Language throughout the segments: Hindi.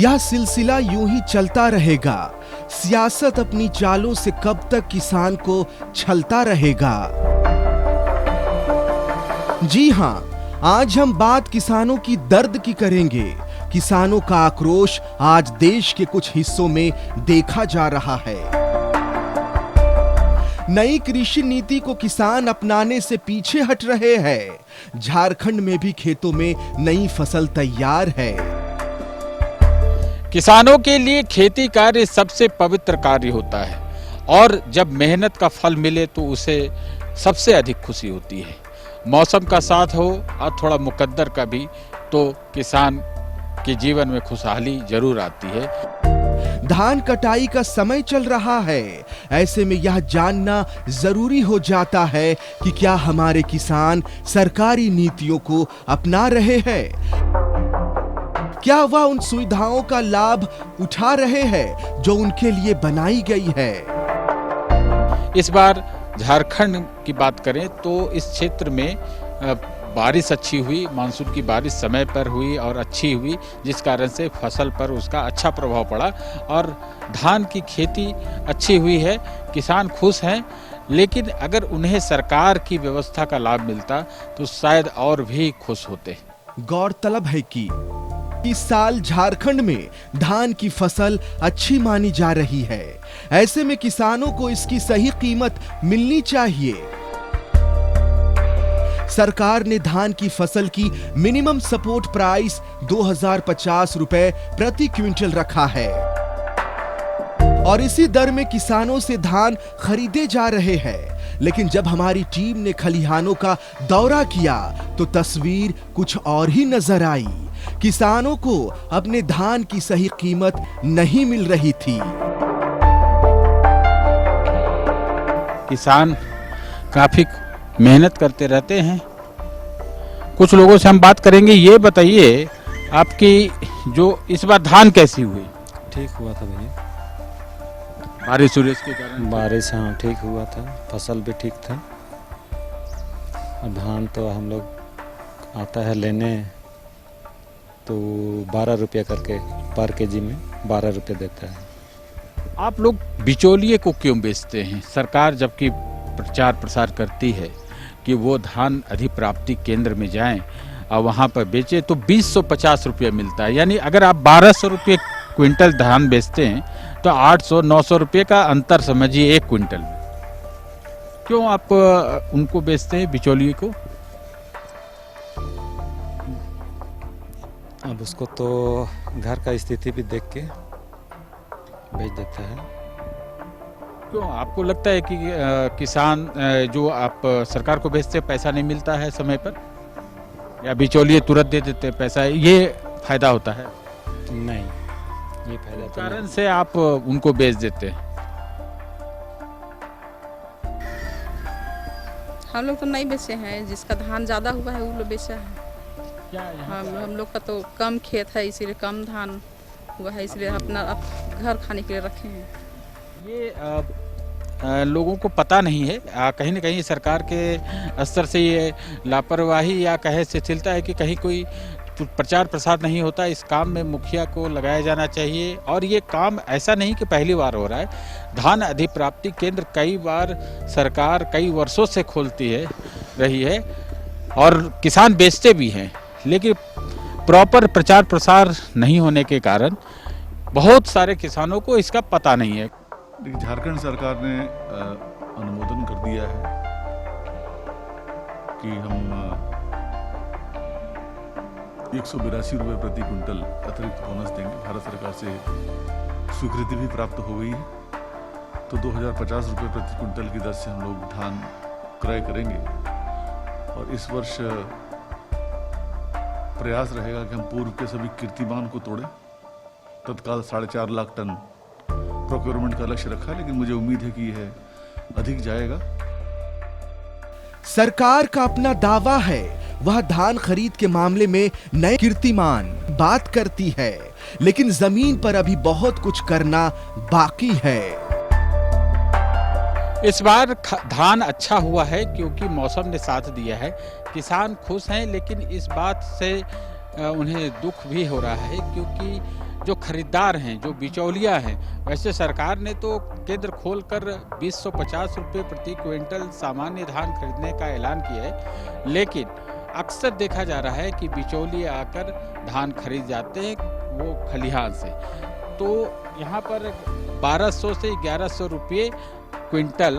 यह सिलसिला यूं ही चलता रहेगा। सियासत अपनी चालों से कब तक किसान को छलता रहेगा। जी हां, आज हम बात किसानों की दर्द की करेंगे। किसानों का आक्रोश आज देश के कुछ हिस्सों में देखा जा रहा है। नई कृषि नीति को किसान अपनाने से पीछे हट रहे हैं। झारखंड में भी खेतों में नई फसल तैयार है। किसानों के लिए खेती कार्य सबसे पवित्र कार्य होता है और जब मेहनत का फल मिले तो उसे सबसे अधिक खुशी होती है। मौसम का साथ हो और थोड़ा मुकद्दर का भी तो किसान के जीवन में खुशहाली जरूर आती है। धान कटाई का समय चल रहा है। ऐसे में यह जानना जरूरी हो जाता है कि क्या हमारे किसान सरकारी नीतियों को अपना रहे हैं। क्या वह उन सुविधाओं का लाभ उठा रहे हैं जो उनके लिए बनाई गई है। इस बार झारखंड की बात करें तो इस क्षेत्र में बारिश अच्छी हुई, मानसून की बारिश समय पर हुई और अच्छी हुई, जिस कारण से फसल पर उसका अच्छा प्रभाव पड़ा और धान की खेती अच्छी हुई है। किसान खुश हैं, लेकिन अगर उन्हें सरकार की व्यवस्था का लाभ मिलता तो शायद और भी खुश होते। गौरतलब है कि इस साल झारखंड में धान की फसल अच्छी मानी जा रही है। ऐसे में किसानों को इसकी सही कीमत मिलनी चाहिए। सरकार ने धान की फसल की मिनिमम सपोर्ट प्राइस 2050 रुपए प्रति क्विंटल रखा है और इसी दर में किसानों से धान खरीदे जा रहे हैं। लेकिन जब हमारी टीम ने खलिहानों का दौरा किया तो तस्वीर कुछ और ही नजर आई। किसानों को अपने धान की सही कीमत नहीं मिल रही थी। किसान काफी मेहनत करते रहते हैं। कुछ लोगों से हम बात करेंगे। ये बताइए, आपकी जो इस बार धान कैसी हुई? ठीक हुआ था भैया। बारिश के कारण? बारिश हाँ ठीक हुआ था, फसल भी ठीक था। और धान तो हम लोग आता है लेने तो 12 रुपये करके पर केजी में 12 रुपये देता है। आप लोग बिचौलिए को क्यों बेचते हैं? सरकार जबकि प्रचार प्रसार करती है कि वो धान अधिप्राप्ति केंद्र में जाएं और वहाँ पर बेचे तो 2050 रुपये मिलता है। यानी अगर आप 1200 रुपये क्विंटल धान बेचते हैं तो 800-900 रुपये का अंतर समझिए एक क्विंटल में। क्यों आप उनको बेचते हैं, बिचौलिए को? अब उसको तो घर का स्थिति भी देख के बेच देता है। क्यों आपको लगता है कि किसान जो आप सरकार को बेचते पैसा नहीं मिलता है समय पर, या बिचौलिए तुरंत दे देते पैसा, ये फायदा होता है? नहीं, ये फायदा तो कारण से आप उनको बेच देते हैं। हम लोग तो नहीं बेचे हैं, जिसका धान ज्यादा हुआ है वो लोग बेचा है। क्या हम लोग का तो कम खेत है, इसीलिए कम धान हुआ है, इसलिए अपना घर खाने के लिए रखे हैं। ये लोगों को पता नहीं है, कहीं ना कहीं सरकार के स्तर से ये लापरवाही या कहे शिथिलता है कि कहीं कोई प्रचार प्रसार नहीं होता। इस काम में मुखिया को लगाया जाना चाहिए और ये काम ऐसा नहीं कि पहली बार हो रहा है। धान अधिप्राप्ति केंद्र कई बार सरकार कई वर्षों से खोलती है रही है और किसान बेचते भी हैं, लेकिन प्रॉपर प्रचार प्रसार नहीं होने के कारण बहुत सारे किसानों को इसका पता नहीं है। झारखंड सरकार ने अनुमोदन कर दिया है कि हम 182 रुपये प्रति क्विंटल अतिरिक्त बोनस देंगे। भारत सरकार से स्वीकृति भी प्राप्त हो गई है, तो 2050 रुपये प्रति क्विंटल की दर से हम लोग धान क्रय करेंगे। और इस वर्ष प्रयास रहेगा कि हम पूर्व के सभी कीर्तिमान को तोड़ें। तत्काल 4.5 लाख टन प्रोक्योरमेंट का लक्ष्य रखा है, लेकिन मुझे उम्मीद है कि यह अधिक जाएगा। सरकार का अपना दावा है, वह धान खरीद के मामले में नए कीर्तिमान बात करती है, लेकिन जमीन पर अभी बहुत कुछ करना बाकी है। इस बार धान अच्छा हुआ है क्योंकि मौसम ने साथ दिया है। किसान खुश हैं, लेकिन इस बात से उन्हें दुख भी हो रहा है क्योंकि जो खरीदार हैं, जो बिचौलिया हैं, वैसे सरकार ने तो केंद्र खोलकर 250 रुपये प्रति क्विंटल सामान्य धान खरीदने का ऐलान किया है, लेकिन अक्सर देखा जा रहा है कि बिचौलिए आकर धान खरीद जाते हैं वो खलिहान से। तो यहाँ पर 1200 से 1100 रुपये क्विंटल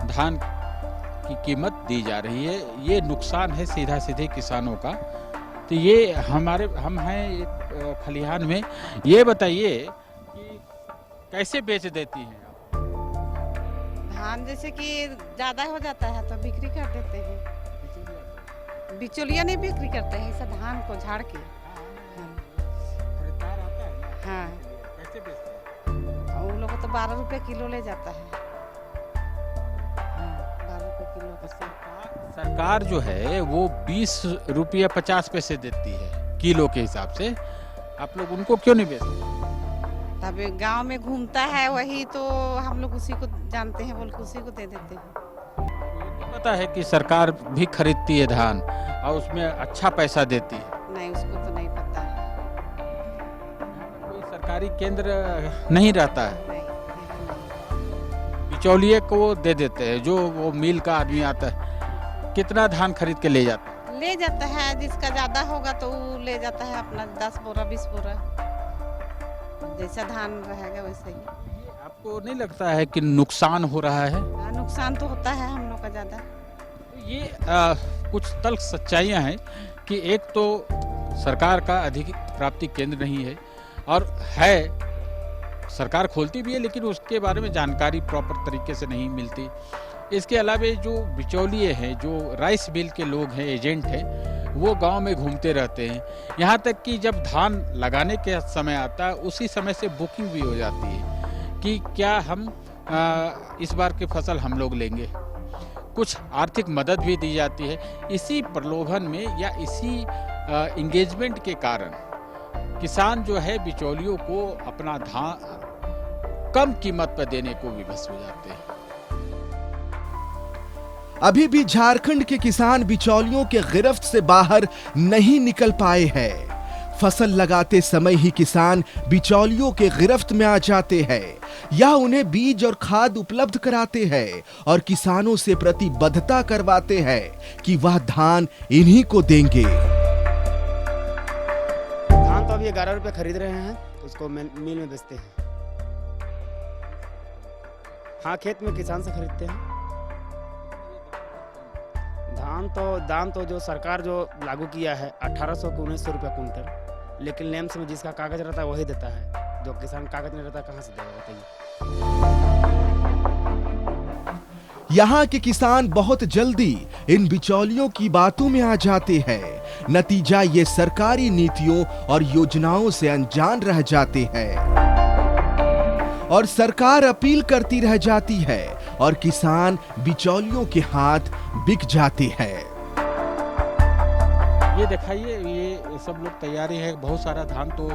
धान की कीमत दी जा रही है। ये नुकसान है सीधा सीधे किसानों का। तो ये हम हैं एक खलिहान में। ये बताइए कि कैसे बेच देती हैं आप? धान जैसे कि ज़्यादा हो जाता है तो बिक्री कर देते हैं। बिचौलिया नहीं बिक्री करते हैं, ऐसा धान को झाड़ के। खरीदार आता है ना? हाँ, कैसे बेचते हैं? और उन लोग को तो 12 रुपये किलो ले जाता है। हाँ, 12 रुपये किलो का। सरकार जो है वो 20 रुपये 50 पैसे देती है किलो के हिसाब से। आप लोग उनको क्यों नहीं बेचते? तब गांव में घूमता है वही, तो हम लोग उसी को जानते हैं, बोल के उसी को दे देते हैं। पता है कि सरकार भी खरीदती है धान और उसमें अच्छा पैसा देती है। नहीं, उसको तो नहीं पता। कोई सरकारी केंद्र नहीं रहता है, नहीं, बिचौलिए को दे देते हैं। जो वो मिल का आदमी आता है, कितना धान खरीद के ले जाता है? ले जाता है, जिसका ज़्यादा होगा तो वो ले जाता है अपना 10 बोरा 20 बोरा, जैसा धान रहेगा वैसे ही। आपको नहीं लगता है कि नुकसान हो रहा है? हाँ, नुकसान तो होता है हम लोग का ज़्यादा। ये कुछ तल्ख सच्चाइयाँ हैं कि एक तो सरकार का अधिक प्राप्ति केंद्र नहीं है, और है सरकार खोलती भी है लेकिन उसके बारे में जानकारी प्रॉपर तरीके से नहीं मिलती। इसके अलावा जो बिचौलिए हैं, जो राइस मिल के लोग हैं, एजेंट हैं, वो गांव में घूमते रहते हैं। यहाँ तक कि जब धान लगाने के समय आता है उसी समय से बुकिंग भी हो जाती है कि क्या हम इस बार की फसल हम लोग लेंगे। कुछ आर्थिक मदद भी दी जाती है। इसी प्रलोभन में या इसी इंगेजमेंट के कारण किसान जो है बिचौलियों को अपना धान कम कीमत पर देने को विवश हो जाते हैं। अभी भी झारखंड के किसान बिचौलियों के गिरफ्त से बाहर नहीं निकल पाए हैं। फसल लगाते समय ही किसान बिचौलियों के गिरफ्त में आ जाते हैं या उन्हें बीज और खाद उपलब्ध कराते हैं और किसानों से प्रतिबद्धता करवाते हैं कि वह धान इन्हीं को देंगे। धान तो अभी 11 रुपए खरीद रहे हैं, उसको मिल में बेचते हैं। हाँ, खेत में किसान से खरीदते हैं। दाम तो जो सरकार जो लागू किया है 1800 को 1900 रुपया कुंटल, लेकिन लेम्स में जिसका कागज रहता है वही देता है। जो किसान कागज नहीं रहता कहाँ से देगा बताइए। यहाँ के किसान बहुत जल्दी इन बिचौलियों की बातों में आ जाते हैं। नतीजा ये सरकारी नीतियों और योजनाओं से अनजान रह जाते हैं और सरकार अपील करती रह जाती है और किसान बिचौलियों के हाथ बिक जाते हैं। ये दिखाइए, ये सब लोग तैयारी है। बहुत सारा धान तो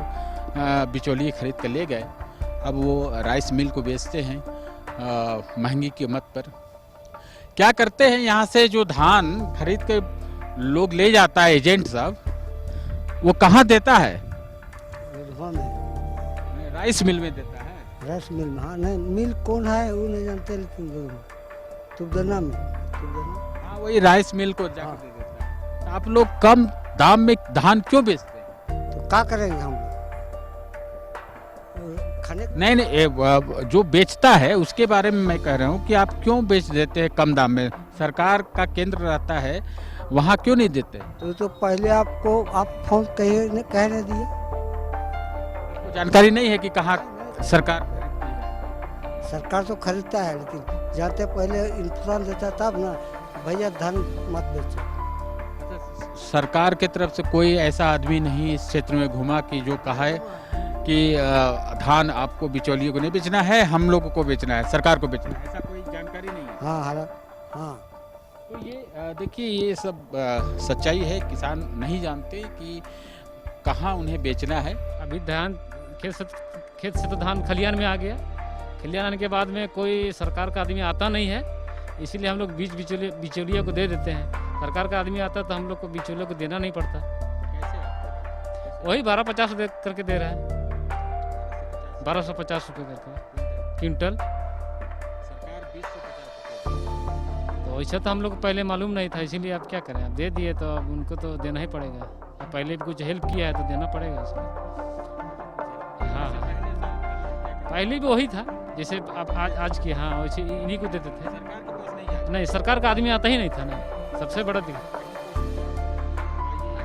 बिचौलिए खरीद कर ले गए। अब वो राइस मिल को बेचते हैं महंगी कीमत पर। क्या करते हैं, यहाँ से जो धान खरीद के लोग ले जाता है एजेंट साहब, वो कहाँ देता है? राइस मिल में देता है। राइस मिल में? हाँ, नहीं, मिल कौन है वो नहीं जानते, लेकिन तुबदना में हाँ, वही राइस मिल को जाकर दे देता है। तो आप लोग कम दाम में धान क्यों बेचते हैं? तो क्या करेंगे हम खाने? नहीं, जो बेचता है उसके बारे में मैं कह रहा हूँ कि आप क्यों बेच देते हैं कम दाम में? सरकार का केंद्र रहता है, वहाँ क्यों नहीं देते? तो पहले आपको आप फोन कहने दिए, जानकारी नहीं है कि कहाँ सरकार खरीदती है? सरकार तो खरीदता है, लेकिन जाते पहले इंतजाम देता तब ना, भैया धान मत बेचो। सरकार की तरफ से कोई ऐसा आदमी नहीं इस क्षेत्र में घुमा कि जो कहा है कि धान आपको बिचौलियों को नहीं बेचना है, हम लोगों को बेचना है, सरकार को बेचना है, ऐसा कोई जानकारी नहीं है? हाँ। तो ये देखिए, ये सब सच्चाई है। किसान नहीं जानते कि कहाँ उन्हें बेचना है। अभी धान खेत से तो धान खलिहान में आ गया। खलिहान आने के बाद में कोई सरकार का आदमी आता नहीं है, इसीलिए हम लोग बीच बिचौलिया को दे देते हैं। सरकार का आदमी आता तो हम लोग को बिचौलिया को देना नहीं पड़ता। कैसे? वही 12-50 करके दे रहा है। 1250 रुपये करके क्विंटल। सरकार 2050 तो वैसे तो हम लोग को पहले मालूम नहीं था, इसीलिए आप क्या करें, अब दे दिए तो अब उनको तो देना ही पड़ेगा। अब पहले भी कुछ हेल्प किया है तो देना पड़ेगा इसलिए। हाँ हाँ, पहले भी वही था जैसे अब आज की, हाँ वैसे इन्हीं को देते थे। सरकार के पास नहीं जाता। नहीं, सरकार का आदमी आता ही नहीं था ना, सबसे बड़ा दिक्कत।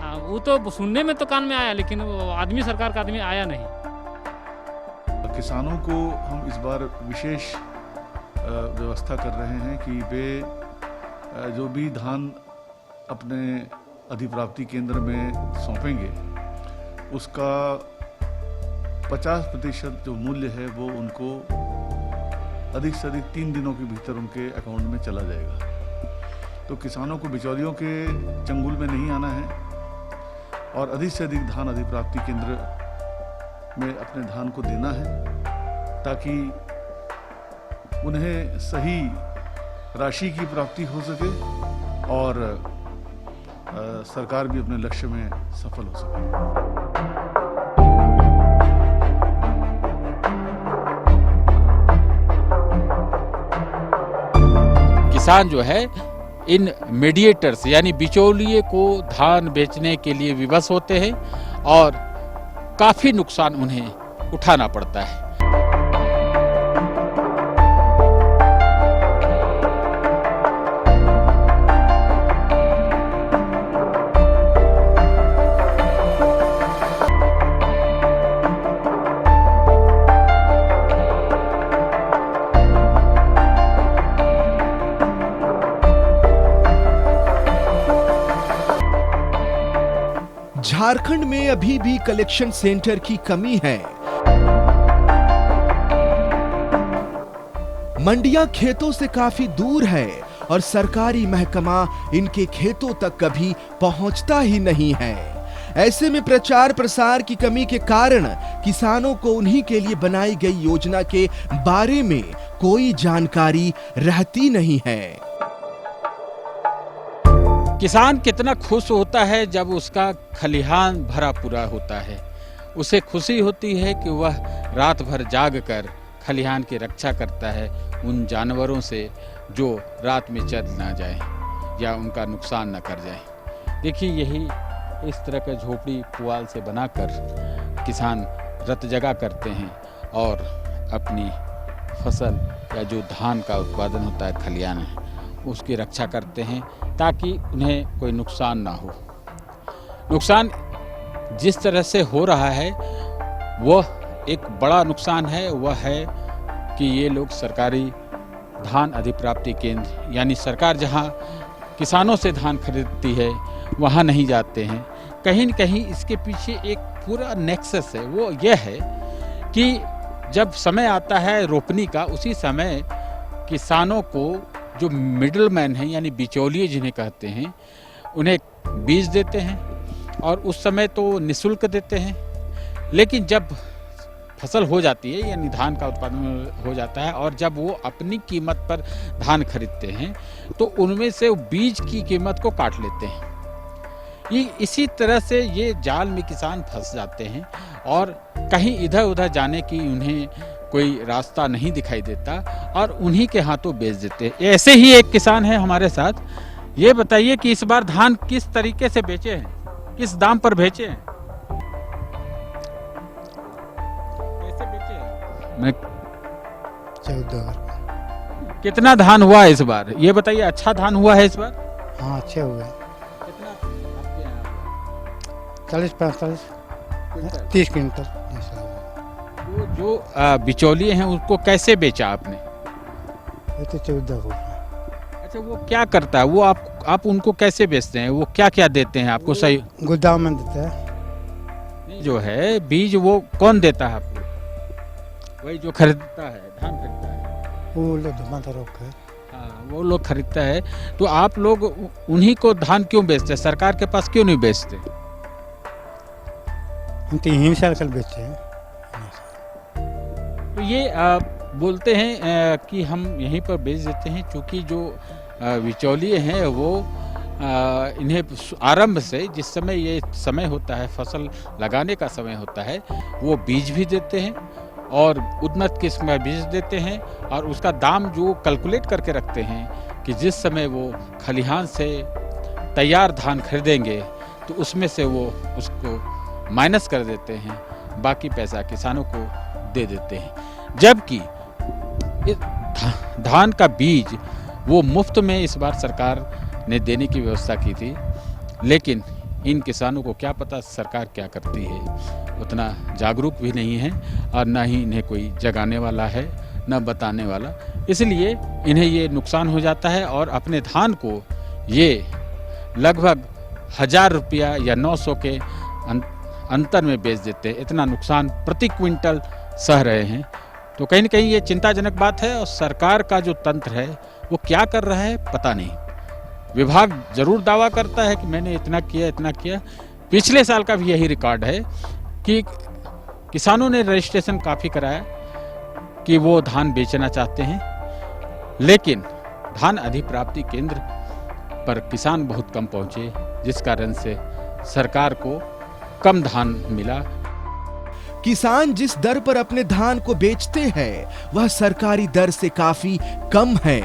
हाँ, वो तो सुनने में तो कान में आया, लेकिन वो आदमी, सरकार का आदमी आया नहीं। किसानों को हम इस बार विशेष व्यवस्था कर रहे हैं कि वे जो भी धान अपने अधिप्राप्ति केंद्र में सौंपेंगे उसका 50% जो मूल्य है वो उनको अधिक से अधिक 3 दिनों के भीतर उनके अकाउंट में चला जाएगा। तो किसानों को बिचौलियों के चंगुल में नहीं आना है और अधिक से अधिक धान अधिप्राप्ति केंद्र में अपने धान को देना है ताकि उन्हें सही राशि की प्राप्ति हो सके और सरकार भी अपने लक्ष्य में सफल हो सके। किसान जो है इन मीडिएटर्स यानी बिचौलिए को धान बेचने के लिए विवश होते हैं और काफी नुकसान उन्हें उठाना पड़ता है। झारखंड में अभी भी कलेक्शन सेंटर की कमी है। मंडियां खेतों से काफी दूर है और सरकारी महकमा इनके खेतों तक कभी पहुंचता ही नहीं है। ऐसे में प्रचार प्रसार की कमी के कारण किसानों को उन्हीं के लिए बनाई गई योजना के बारे में कोई जानकारी रहती नहीं है। किसान कितना खुश होता है जब उसका खलिहान भरा पूरा होता है। उसे खुशी होती है कि वह रात भर जाग कर खलिहान की रक्षा करता है उन जानवरों से जो रात में चल ना जाए या उनका नुकसान न कर जाए। देखिए, यही इस तरह का झोपड़ी पुआल से बनाकर किसान रत जगा करते हैं और अपनी फसल या जो धान का उत्पादन होता है खलिहान है उसकी रक्षा करते हैं ताकि उन्हें कोई नुकसान ना हो। नुकसान जिस तरह से हो रहा है वह एक बड़ा नुकसान है, वह है कि ये लोग सरकारी धान अधिप्राप्ति केंद्र यानी सरकार जहां किसानों से धान खरीदती है वहां नहीं जाते हैं। कहीं न कहीं इसके पीछे एक पूरा नेक्सस है, वो यह है कि जब समय आता है रोपनी का उसी समय किसानों को जो मिडलमैन हैं यानी बिचौलिए जिन्हें कहते हैं उन्हें बीज देते हैं और उस समय तो निःशुल्क देते हैं, लेकिन जब फसल हो जाती है यानी धान का उत्पादन हो जाता है और जब वो अपनी कीमत पर धान खरीदते हैं तो उनमें से बीज की कीमत को काट लेते हैं। ये इसी तरह से ये जाल में किसान फंस जाते हैं और कहीं इधर उधर जाने की उन्हें कोई रास्ता नहीं दिखाई देता और उन्हीं के हाथों बेच देते। ऐसे ही एक किसान है हमारे साथ। ये बताइए कि इस बार धान किस तरीके से बेचे हैं, किस दाम पर बेचे हैं? कैसे बेचे हैं? मैं 14 कितना धान हुआ है इस बार, ये बताइए। अच्छा धान हुआ है इस बार? हाँ, अच्छे हुए। कितना आपके यहाँ? 40-45 30 क्विंटल। वो जो बिचौलिए हैं उसको कैसे बेचा आपने? ये तो 14 हो। अच्छा, वो क्या करता है, वो आप उनको कैसे बेचते हैं, वो क्या क्या देते हैं आपको? सही गोदाम में देते हैं। जो है बीज वो कौन देता है आपको? वही जो खरीदता है, धान खरीदता है, वो लोग है। हाँ, वो लोग खरीदता है। तो आप लोग उन्हीं को धान क्यों बेचते हैं, सरकार के पास क्यों नहीं बेचते? हम 3 साल कल बेचे हैं। तो ये बोलते हैं कि हम यहीं पर बेच देते हैं क्योंकि जो बिचौलिए हैं वो इन्हें आरंभ से जिस समय ये समय होता है फसल लगाने का समय होता है वो बीज भी देते हैं और उन्नत किस्म का बीज देते हैं और उसका दाम जो कैलकुलेट करके रखते हैं कि जिस समय वो खलिहान से तैयार धान खरीदेंगे तो उसमें से वो उसको माइनस कर देते हैं, बाकी पैसा किसानों को दे देते हैं। जबकि धान का बीज वो मुफ्त में इस बार सरकार ने देने की व्यवस्था की थी, लेकिन इन किसानों को क्या पता सरकार क्या करती है, उतना जागरूक भी नहीं है और ना ही इन्हें कोई जगाने वाला है न बताने वाला, इसलिए इन्हें ये नुकसान हो जाता है और अपने धान को ये लगभग 1000 रुपया या 900 के अंतर में बेच देते हैं। इतना नुकसान प्रति क्विंटल सह रहे हैं। तो कहीं न कहीं ये चिंताजनक बात है और सरकार का जो तंत्र है वो क्या कर रहा है पता नहीं। विभाग जरूर दावा करता है कि मैंने इतना किया। पिछले साल का भी यही रिकॉर्ड है कि किसानों ने रजिस्ट्रेशन काफ़ी कराया कि वो धान बेचना चाहते हैं, लेकिन धान अधिप्राप्ति केंद्र पर किसान बहुत कम पहुंचे, जिस कारण से सरकार को कम धान मिला। किसान जिस दर पर अपने धान को बेचते हैं वह सरकारी दर से काफी कम है।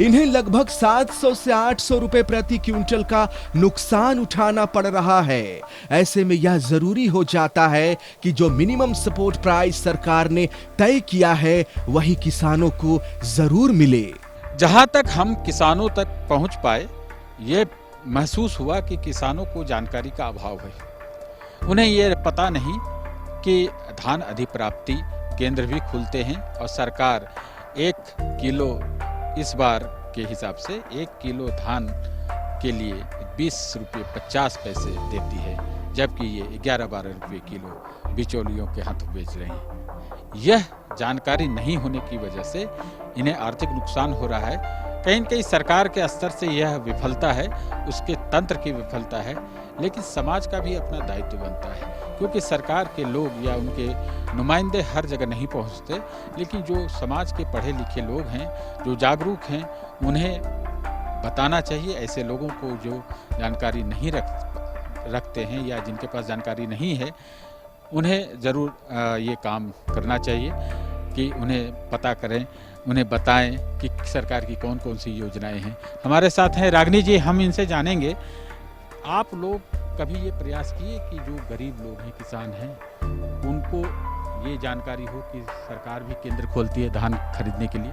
इन्हें लगभग 700 से 800 रुपए प्रति क्विंटल का नुकसान उठाना पड़ रहा है। ऐसे में यह जरूरी हो जाता है कि जो मिनिमम सपोर्ट प्राइस सरकार ने तय किया है वही किसानों को जरूर मिले। जहां तक हम किसानों तक पहुंच पाए, ये महसूस हुआ कि किसानों को जानकारी का अभाव है। उन्हें ये पता नहीं कि धान अधिप्राप्ति केंद्र भी खुलते हैं और सरकार 1 किलो इस बार के हिसाब से 1 किलो धान के लिए 20 रुपये 50 पैसे देती है, जबकि ये 11-12 रुपये किलो बिचौलियों के हाथों बेच रहे हैं। यह जानकारी नहीं होने की वजह से इन्हें आर्थिक नुकसान हो रहा है। कहीं न कहीं सरकार के स्तर से यह विफलता है, उसके तंत्र की विफलता है, लेकिन समाज का भी अपना दायित्व बनता है, क्योंकि सरकार के लोग या उनके नुमाइंदे हर जगह नहीं पहुंचते, लेकिन जो समाज के पढ़े लिखे लोग हैं, जो जागरूक हैं, उन्हें बताना चाहिए। ऐसे लोगों को जो जानकारी नहीं रखते हैं या जिनके पास जानकारी नहीं है, उन्हें ज़रूर ये काम करना चाहिए कि उन्हें पता करें, उन्हें बताएं कि सरकार की कौन कौन सी योजनाएं हैं। हमारे साथ हैं रागिनी जी, हम इनसे जानेंगे, आप लोग कभी ये प्रयास किए कि जो गरीब लोग हैं, किसान हैं, उनको ये जानकारी हो कि सरकार भी केंद्र खोलती है धान खरीदने के लिए?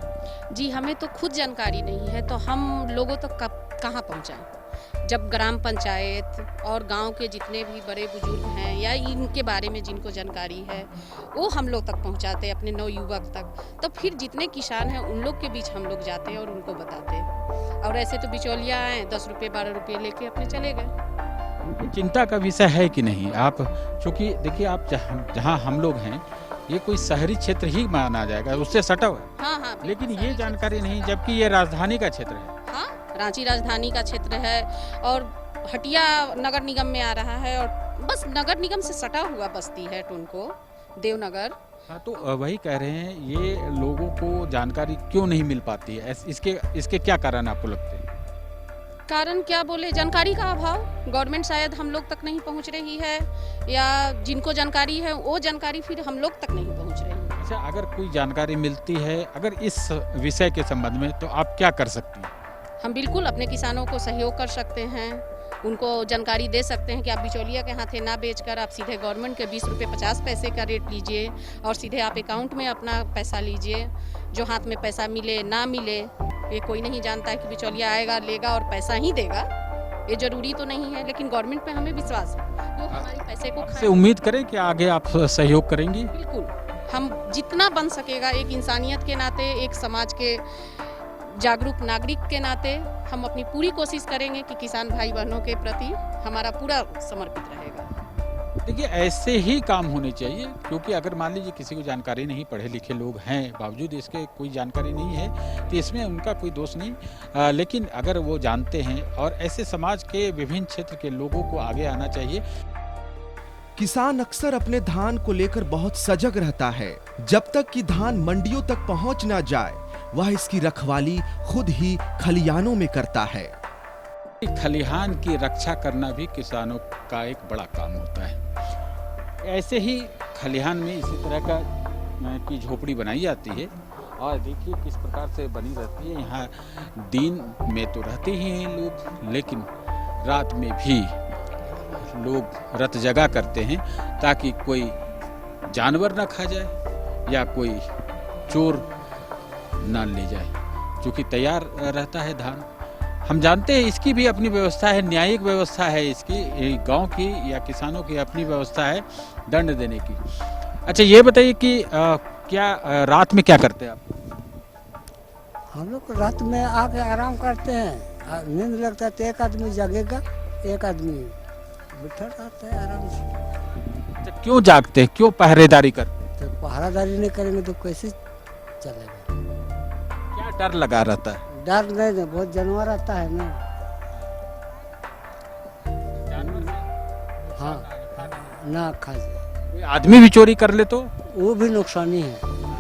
जी, हमें तो खुद जानकारी नहीं है, तो हम लोगों तक कहाँ पहुँचाएं? जब ग्राम पंचायत और गांव के जितने भी बड़े बुजुर्ग हैं या इनके बारे में जिनको जानकारी है वो हम लोग तक पहुंचाते हैं, अपने नवयुवक तक, तो फिर जितने किसान हैं उन लोग के बीच हम लोग जाते हैं और उनको बताते हैं। और ऐसे तो बिचौलिया आए 10 रुपये 12 रुपये लेके अपने चले गए। चिंता का विषय है कि नहीं? आप चूँकि देखिए, आप जहाँ हम लोग हैं ये कोई शहरी क्षेत्र ही माना जाएगा, उससे सटा हुआ है। हाँ, लेकिन ये जानकारी नहीं, जबकि ये राजधानी का क्षेत्र है। हाँ, रांची राजधानी का क्षेत्र है और हटिया नगर निगम में आ रहा है और बस नगर निगम से सटा हुआ बस्ती है टुनको देवनगर। हाँ, तो वही कह रहे हैं, ये लोगों को जानकारी क्यों नहीं मिल पाती है? इसके क्या कारण आपको लगते हैं? कारण क्या बोले, जानकारी का अभाव। गवर्नमेंट शायद हम लोग तक नहीं पहुंच रही है, या जिनको जानकारी है वो जानकारी फिर हम लोग तक नहीं पहुंच रही है। अच्छा, अगर कोई जानकारी मिलती है अगर इस विषय के संबंध में, तो आप क्या कर सकती हैं? हम बिल्कुल अपने किसानों को सहयोग कर सकते हैं, उनको जानकारी दे सकते हैं कि आप बिचौलिया के हाथे ना बेचकर आप सीधे गवर्नमेंट के 20 रुपये 50 पैसे का रेट लीजिए और सीधे आप अकाउंट में अपना पैसा लीजिए। जो हाथ में पैसा मिले ना मिले, ये कोई नहीं जानता है कि बिचौलिया आएगा, लेगा और पैसा ही देगा। ये जरूरी तो नहीं है, लेकिन गवर्नमेंट पे हमें विश्वास है कि वो हमारे पैसे को से उम्मीद करें कि आगे आप सहयोग करेंगी। बिल्कुल, हम जितना बन सकेगा एक इंसानियत के नाते, एक समाज के जागरूक नागरिक के नाते हम अपनी पूरी कोशिश करेंगे कि किसान भाई बहनों के प्रति हमारा पूरा समर्पित रहेगा। देखिए, ऐसे ही काम होने चाहिए, क्योंकि अगर मान लीजिए किसी को जानकारी नहीं, पढ़े लिखे लोग हैं, बावजूद इसके कोई जानकारी नहीं है, तो इसमें उनका कोई दोष नहीं। लेकिन अगर वो जानते हैं, और ऐसे समाज के विभिन्न क्षेत्र के लोगों को आगे आना चाहिए। किसान अक्सर अपने धान को लेकर बहुत सजग रहता है। जब तक कि धान मंडियों तक पहुंच ना जाए, वह इसकी रखवाली खुद ही खलिहानों में करता है। खलिहान की रक्षा करना भी किसानों का एक बड़ा काम होता है। ऐसे ही खलिहान में इसी तरह का की झोपड़ी बनाई जाती है और देखिए किस प्रकार से बनी रहती है। यहाँ दिन में तो रहते ही हैं लोग, लेकिन रात में भी लोग रत जगा करते हैं ताकि कोई जानवर ना खा जाए या कोई चोर ना ले जाए, क्योंकि तैयार रहता है धान। हम जानते हैं इसकी भी अपनी व्यवस्था है, न्यायिक व्यवस्था है इसकी, गांव की या किसानों की अपनी व्यवस्था है दंड देने की। अच्छा ये बताइए कि क्या रात में क्या करते हैं आप? हम लोग रात में आके आराम करते हैं, नींद लगता है तो एक आदमी जगेगा, एक आदमी बैठा रहता है आराम से। अच्छा, क्यों जागते हैं, क्यों पहरेदारी करते हैं? तो पहरादारी नहीं करेंगे तो कैसे चलेगा? क्या डर लगा रहता है? डर नहीं, बहुत जानवर आता है ना। हाँ, ना खा जाए। कोई आदमी भी चोरी कर ले तो वो भी नुकसानी है।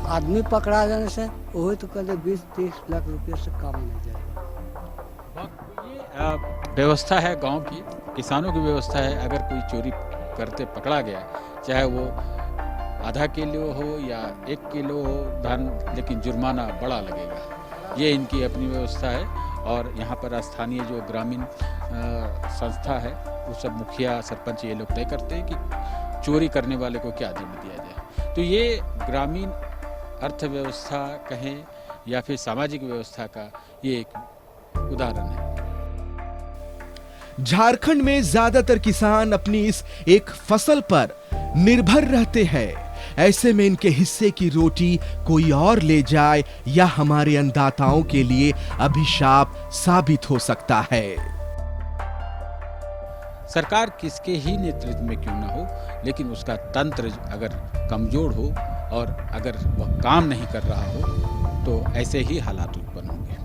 आदमी पकड़ा जाने से वही तो कहते 20-30 लाख रुपये से काम नहीं जाएगा। ये व्यवस्था है गांव की, किसानों की व्यवस्था है। अगर कोई चोरी करते पकड़ा गया, चाहे वो आधा किलो हो या 1 किलो हो धान, लेकिन जुर्माना बड़ा लगेगा। ये इनकी अपनी व्यवस्था है। और यहाँ पर स्थानीय जो ग्रामीण संस्था है वो सब मुखिया सरपंच ये लोग तय करते हैं कि चोरी करने वाले को क्या दंड दिया जाए। तो ये ग्रामीण अर्थव्यवस्था कहें या फिर सामाजिक व्यवस्था का ये एक उदाहरण है। झारखंड में ज्यादातर किसान अपनी इस एक फसल पर निर्भर रहते हैं। ऐसे में इनके हिस्से की रोटी कोई और ले जाए या हमारे अन्नदाताओं के लिए अभिशाप साबित हो सकता है। सरकार किसके ही नेतृत्व में क्यों ना हो, लेकिन उसका तंत्र अगर कमजोर हो और अगर वह काम नहीं कर रहा हो तो ऐसे ही हालात उत्पन्न होंगे।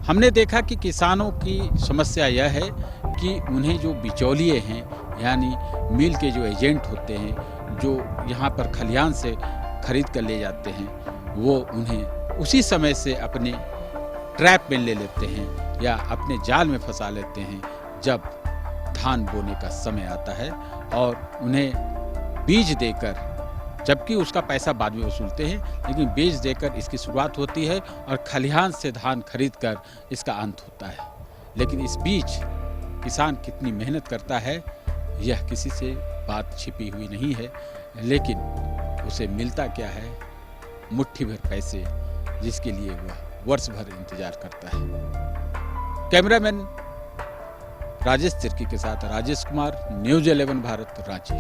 हमने देखा कि किसानों की समस्या यह है कि उन्हें जो बिचौलिए हैं, यानी मिल के जो एजेंट होते हैं, जो यहाँ पर खलिहान से खरीद कर ले जाते हैं, वो उन्हें उसी समय से अपने ट्रैप में ले लेते हैं या अपने जाल में फंसा लेते हैं जब धान बोने का समय आता है, और उन्हें बीज देकर, जबकि उसका पैसा बाद में वसूलते हैं, लेकिन बीज देकर इसकी शुरुआत होती है और खलिहान से धान खरीदकर इसका अंत होता है। लेकिन इस बीच किसान कितनी मेहनत करता है यह किसी से बात छिपी हुई नहीं है, लेकिन उसे मिलता क्या है? मुट्ठी भर पैसे, जिसके लिए वह वर्ष भर इंतजार करता है। कैमरामैन राजेश तिर्की के साथ राजेश कुमार, न्यूज़ 11 भारत, रांची।